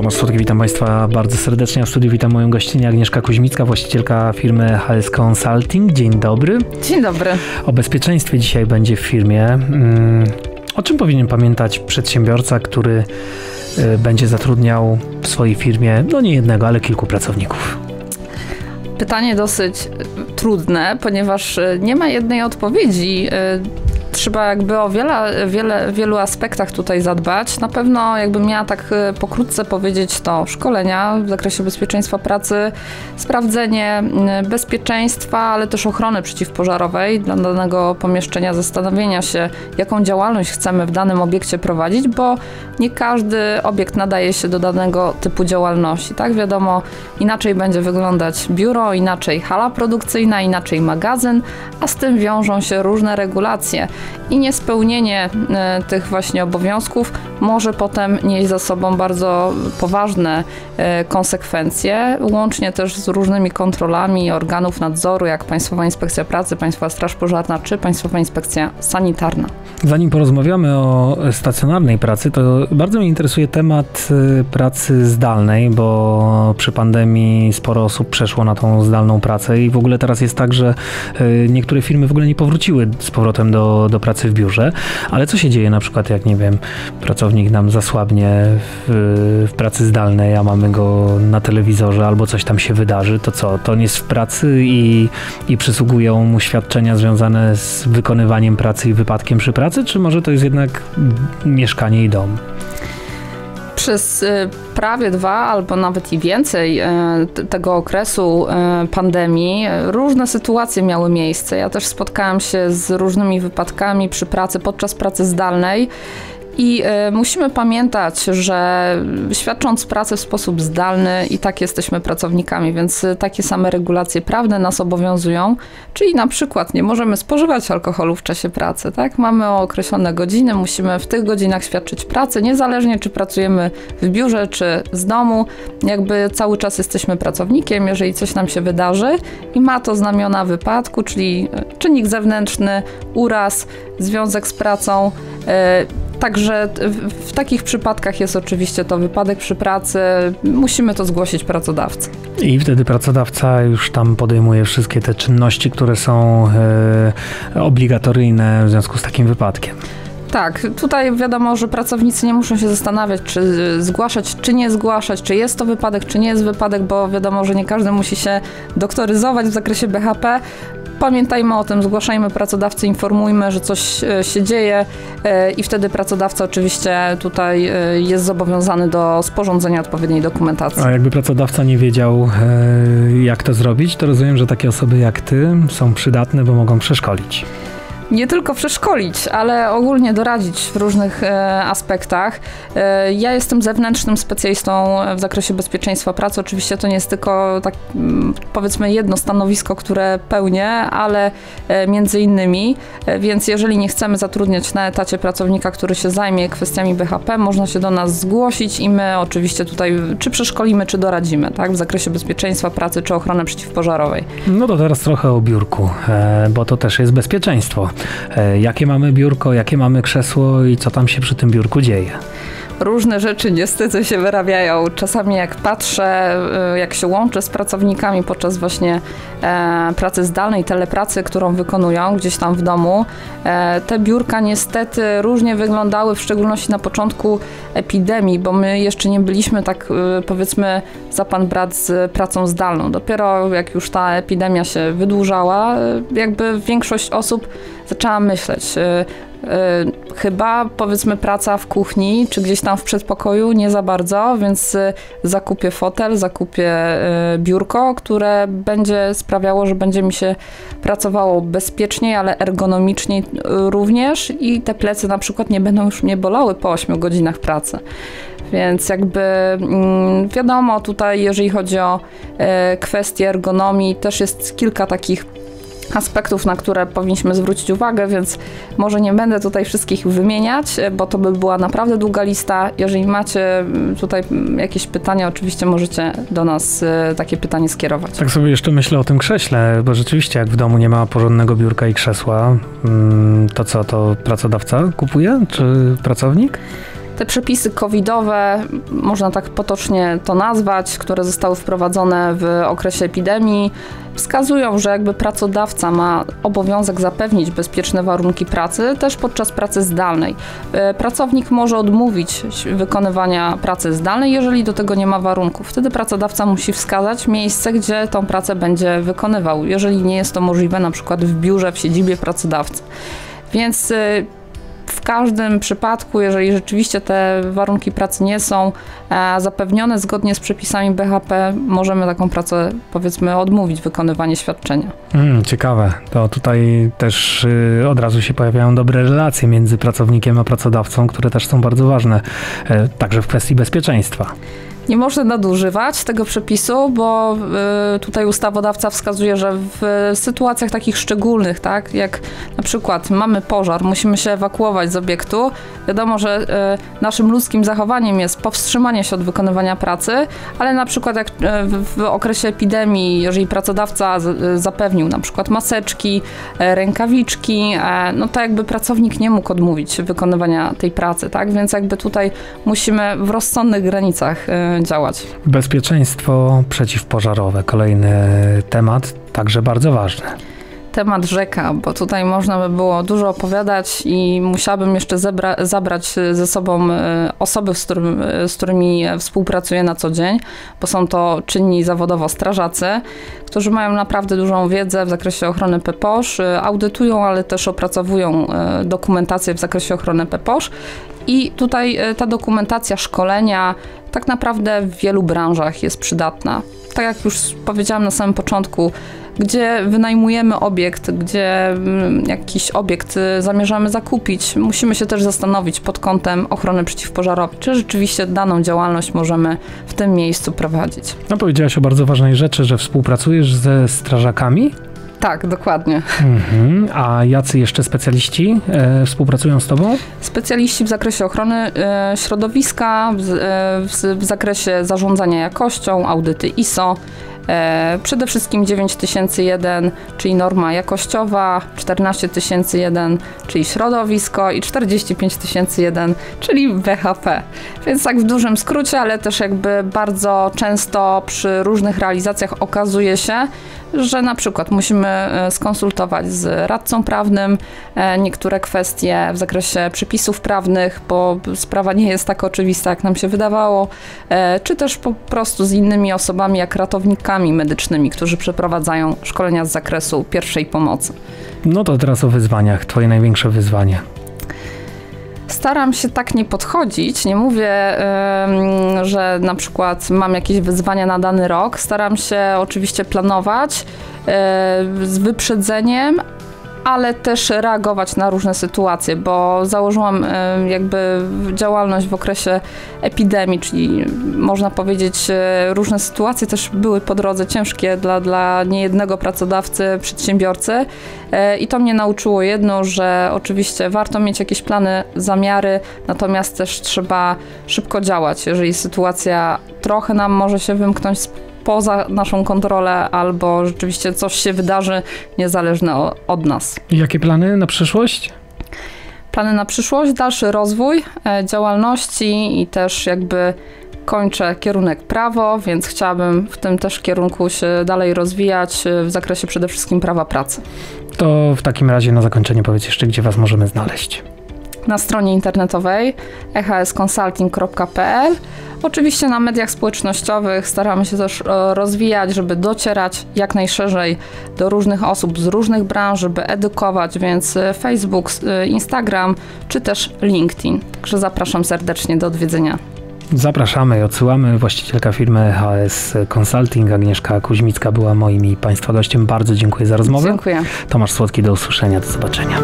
Tomasz Słodki, witam Państwa bardzo serdecznie. W studiu witam moją gościnę Agnieszka Kuźmicka, właścicielka firmy HS Consulting. Dzień dobry. Dzień dobry. O bezpieczeństwie dzisiaj będzie w firmie. O czym powinien pamiętać przedsiębiorca, który będzie zatrudniał w swojej firmie, no nie jednego, ale kilku pracowników? Pytanie dosyć trudne, ponieważ nie ma jednej odpowiedzi. Trzeba jakby o wielu aspektach tutaj zadbać. Na pewno jakbym miała tak pokrótce powiedzieć, to szkolenia w zakresie bezpieczeństwa pracy, sprawdzenie bezpieczeństwa, ale też ochrony przeciwpożarowej dla danego pomieszczenia, zastanowienia się, jaką działalność chcemy w danym obiekcie prowadzić, bo nie każdy obiekt nadaje się do danego typu działalności. Tak, wiadomo, inaczej będzie wyglądać biuro, inaczej hala produkcyjna, inaczej magazyn, a z tym wiążą się różne regulacje. I niespełnienie tych właśnie obowiązków może potem nieść za sobą bardzo poważne konsekwencje, łącznie też z różnymi kontrolami organów nadzoru, jak Państwowa Inspekcja Pracy, Państwowa Straż Pożarna czy Państwowa Inspekcja Sanitarna. Zanim porozmawiamy o stacjonarnej pracy, to bardzo mnie interesuje temat pracy zdalnej, bo przy pandemii sporo osób przeszło na tą zdalną pracę i w ogóle teraz jest tak, że niektóre firmy w ogóle nie powróciły z powrotem do pracy w biurze, ale co się dzieje na przykład, jak nie wiem, pracownik nam zasłabnie w pracy zdalnej, a mamy go na telewizorze albo coś tam się wydarzy, to co? To on jest w pracy i przysługują mu świadczenia związane z wykonywaniem pracy i wypadkiem przy pracy, czy może to jest jednak mieszkanie i dom? Przez prawie 2 albo nawet i więcej tego okresu pandemii różne sytuacje miały miejsce. Ja też spotkałam się z różnymi wypadkami przy pracy, podczas pracy zdalnej. I musimy pamiętać, że świadcząc pracę w sposób zdalny i tak jesteśmy pracownikami, więc takie same regulacje prawne nas obowiązują, czyli na przykład nie możemy spożywać alkoholu w czasie pracy, tak? Mamy określone godziny, musimy w tych godzinach świadczyć pracę, niezależnie czy pracujemy w biurze, czy z domu, jakby cały czas jesteśmy pracownikiem, jeżeli coś nam się wydarzy i ma to znamiona wypadku, czyli czynnik zewnętrzny, uraz, związek z pracą. Także w takich przypadkach jest oczywiście to wypadek przy pracy, musimy to zgłosić pracodawcy. I wtedy pracodawca już tam podejmuje wszystkie te czynności, które są obligatoryjne w związku z takim wypadkiem. Tak, tutaj wiadomo, że pracownicy nie muszą się zastanawiać, czy zgłaszać, czy nie zgłaszać, czy jest to wypadek, czy nie jest wypadek, bo wiadomo, że nie każdy musi się doktoryzować w zakresie BHP. Pamiętajmy o tym, zgłaszajmy pracodawcy, informujmy, że coś się dzieje i wtedy pracodawca oczywiście tutaj jest zobowiązany do sporządzenia odpowiedniej dokumentacji. A jakby pracodawca nie wiedział, jak to zrobić, to rozumiem, że takie osoby jak ty są przydatne, bo mogą przeszkolić. Nie tylko przeszkolić, ale ogólnie doradzić w różnych aspektach. Ja jestem zewnętrznym specjalistą w zakresie bezpieczeństwa pracy. Oczywiście to nie jest tylko tak, powiedzmy jedno stanowisko, które pełnię, ale między innymi, więc jeżeli nie chcemy zatrudniać na etacie pracownika, który się zajmie kwestiami BHP, można się do nas zgłosić i my oczywiście tutaj czy przeszkolimy, czy doradzimy, tak, w zakresie bezpieczeństwa pracy, czy ochrony przeciwpożarowej. No to teraz trochę o biurku, bo to też jest bezpieczeństwo. Jakie mamy biurko, jakie mamy krzesło i co tam się przy tym biurku dzieje? Różne rzeczy niestety się wyrabiają. Czasami jak patrzę, jak się łączę z pracownikami podczas właśnie pracy zdalnej, telepracy, którą wykonują gdzieś tam w domu, te biurka niestety różnie wyglądały, w szczególności na początku epidemii, bo my jeszcze nie byliśmy tak, powiedzmy, za pan brat z pracą zdalną. Dopiero jak już ta epidemia się wydłużała, jakby większość osób zaczęła myśleć, chyba powiedzmy praca w kuchni, czy gdzieś tam w przedpokoju nie za bardzo, więc zakupię fotel, zakupię biurko, które będzie sprawiało, że będzie mi się pracowało bezpieczniej, ale ergonomiczniej również i te plecy na przykład nie będą już mnie bolały po 8 godzinach pracy. Więc jakby wiadomo, tutaj jeżeli chodzi o kwestie ergonomii, też jest kilka takich aspektów, na które powinniśmy zwrócić uwagę, więc może nie będę tutaj wszystkich wymieniać, bo to by była naprawdę długa lista. Jeżeli macie tutaj jakieś pytania, oczywiście możecie do nas takie pytanie skierować. Tak sobie jeszcze myślę o tym krześle, bo rzeczywiście jak w domu nie ma porządnego biurka i krzesła, to co, to pracodawca kupuje, czy pracownik? Te przepisy covidowe, można tak potocznie to nazwać, które zostały wprowadzone w okresie epidemii, wskazują, że jakby pracodawca ma obowiązek zapewnić bezpieczne warunki pracy też podczas pracy zdalnej. Pracownik może odmówić wykonywania pracy zdalnej, jeżeli do tego nie ma warunków. Wtedy pracodawca musi wskazać miejsce, gdzie tą pracę będzie wykonywał, jeżeli nie jest to możliwe na przykład w biurze, w siedzibie pracodawcy. Więc w każdym przypadku, jeżeli rzeczywiście te warunki pracy nie są zapewnione zgodnie z przepisami BHP, możemy taką pracę, powiedzmy, odmówić wykonywania świadczenia. Ciekawe. To tutaj też od razu się pojawiają dobre relacje między pracownikiem a pracodawcą, które też są bardzo ważne, także w kwestii bezpieczeństwa. Nie można nadużywać tego przepisu, bo tutaj ustawodawca wskazuje, że w sytuacjach takich szczególnych, tak, jak na przykład mamy pożar, musimy się ewakuować z obiektu, wiadomo, że naszym ludzkim zachowaniem jest powstrzymanie się od wykonywania pracy, ale na przykład jak w okresie epidemii, jeżeli pracodawca zapewnił na przykład maseczki, rękawiczki, no to jakby pracownik nie mógł odmówić wykonywania tej pracy, tak, więc jakby tutaj musimy w rozsądnych granicach działać. Bezpieczeństwo przeciwpożarowe, kolejny temat, także bardzo ważny. Temat rzeka, bo tutaj można by było dużo opowiadać i musiałabym jeszcze zabrać ze sobą osoby, z którymi współpracuję na co dzień, bo są to czynni zawodowo strażacy, którzy mają naprawdę dużą wiedzę w zakresie ochrony PPOŚ, audytują, ale też opracowują dokumentację w zakresie ochrony PPOŚ. I tutaj ta dokumentacja, szkolenia tak naprawdę w wielu branżach jest przydatna. Tak jak już powiedziałam na samym początku, gdzie wynajmujemy obiekt, gdzie jakiś obiekt zamierzamy zakupić, musimy się też zastanowić pod kątem ochrony przeciwpożarowej, czy rzeczywiście daną działalność możemy w tym miejscu prowadzić. No, powiedziałaś o bardzo ważnej rzeczy, że współpracujesz ze strażakami? Tak, dokładnie. A jacy jeszcze specjaliści współpracują z Tobą? Specjaliści w zakresie ochrony środowiska, w zakresie zarządzania jakością, audyty ISO, przede wszystkim 9001, czyli norma jakościowa, 14001, czyli środowisko i 45001, czyli BHP. Więc tak w dużym skrócie, ale też jakby bardzo często przy różnych realizacjach okazuje się, że na przykład musimy skonsultować z radcą prawnym niektóre kwestie w zakresie przepisów prawnych, bo sprawa nie jest tak oczywista, jak nam się wydawało, czy też po prostu z innymi osobami, jak ratownikami medycznymi, którzy przeprowadzają szkolenia z zakresu pierwszej pomocy. No to teraz o wyzwaniach. Twoje największe wyzwanie? Staram się tak nie podchodzić, nie mówię, że na przykład mam jakieś wyzwania na dany rok. Staram się oczywiście planować z wyprzedzeniem, ale też reagować na różne sytuacje, bo założyłam jakby działalność w okresie epidemii, czyli można powiedzieć różne sytuacje też były po drodze ciężkie dla niejednego pracodawcy, przedsiębiorcy i to mnie nauczyło jedno, że oczywiście warto mieć jakieś plany, zamiary, natomiast też trzeba szybko działać, jeżeli sytuacja trochę nam może się wymknąć poza naszą kontrolę, albo rzeczywiście coś się wydarzy niezależne od nas. Jakie plany na przyszłość? Plany na przyszłość, dalszy rozwój działalności i też jakby kończę kierunek prawo, więc chciałabym w tym też kierunku się dalej rozwijać w zakresie przede wszystkim prawa pracy. To w takim razie na zakończenie powiedz jeszcze, gdzie Was możemy znaleźć. Na stronie internetowej ehsconsulting.pl. Oczywiście na mediach społecznościowych staramy się też rozwijać, żeby docierać jak najszerzej do różnych osób z różnych branż, żeby edukować, więc Facebook, Instagram czy też LinkedIn. Także zapraszam serdecznie do odwiedzenia. Zapraszamy i odsyłamy. Właścicielka firmy EHS Consulting, Agnieszka Kuźmicka, była moim i Państwa gościem. Bardzo dziękuję za rozmowę. Dziękuję. Tomasz Słodki, do usłyszenia, do zobaczenia.